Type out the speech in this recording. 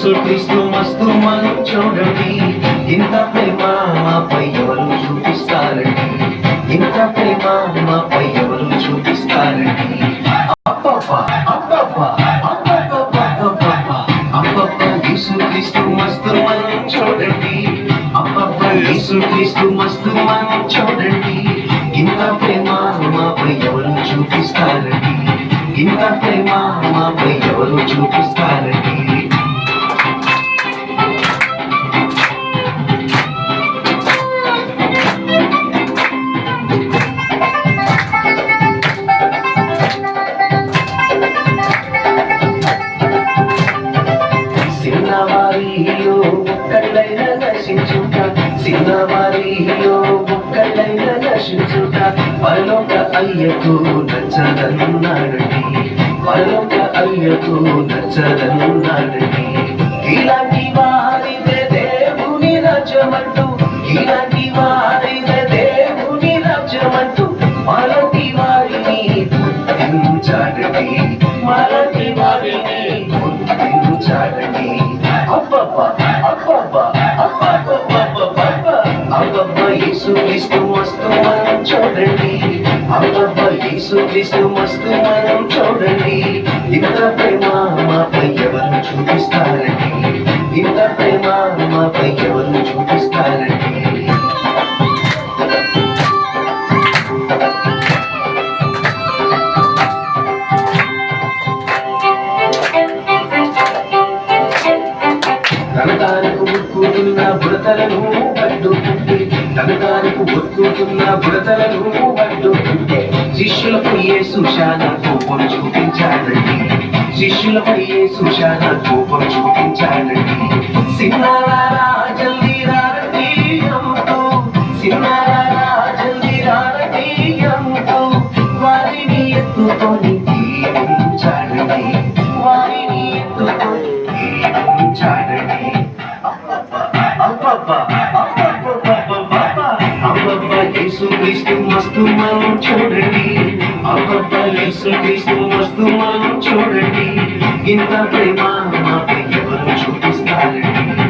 క్రీస్తు మస్తు మంచోడండి, ఇంత ప్రేమ మాపై ఎవరు చూపిస్తారండి, ఇంత ప్రేమ మాపై ఎవరు చూపిస్తారండి. అబ్బబ్బా అబ్బబ్బా అబ్బబ్బా అబ్బబ్బా యేసుక్రీస్తు మస్తు మంచోడండి, అబ్బబ్బా యేసుక్రీస్తు మస్తు మంచోడండి, ఇంత ప్రేమ మాపై ఎవరు చూపిస్తారండి, ఇంత ప్రేమ మాపై ఎవరు చూపిస్తారండి. సిన్నవారిలో ఒక్కళ్ళైనా నశించుట, సిన్నవారిలో ఒక్కళ్ళైనా నశించుట, పరలోక అయ్యకు నచ్చదన్నాడండి, పరలోక అయ్యకు నచ్చదన్నాడండి. ఇలాంటి వారిదే దేవుని రాజ్యమంటూ, ఇలాంటి వారిదే దేవుని రాజ్యమంటూ, మరొకటి వారిని పుట్టించాడండి, మరొకటి వారిని పుట్టించాడండి. అబ్బబ్బా అబ్బబ్బా అబ్బబ్బా అబ్బబ్బా యేసుక్రీస్తు మస్తు మంచోడండి, అబ్బబ్బా యేసుక్రీస్తు మస్తు మంచోడండి, ఇంత ప్రేమ మాపై ఎవరు చూపిస్తారండి, ఇంత ప్రేమ మాపై ఎవరు చూపిస్తారండి. తనదానికి ఉక్కుతున్న బుడతలను పట్టుకుంటే, తనదానికి ఉక్కుతున్న బుడతలను పట్టుకుంటే, శిష్యులపై యేసు శానా కోపం చూపించాడండి, శిష్యులపై యేసు శానా కోపం చూపించాడండి. సిన్నారా జల్దీ రారండి అంటూ, సిన్నారా జల్దీ రారండి అంటూ, వారిని ఎత్తుకొని దీవించాడండి, వారిని ఎత్తుకొని దీవించాడండి. అబ్బబ్బా యేసుక్రీస్తు మస్తు మంచోడండి, అబ్బబ్బా యేసుక్రీస్తు మస్తు మంచోడండి, ఇంత ప్రేమ మాపై ఎవరు చూపిస్తారండి,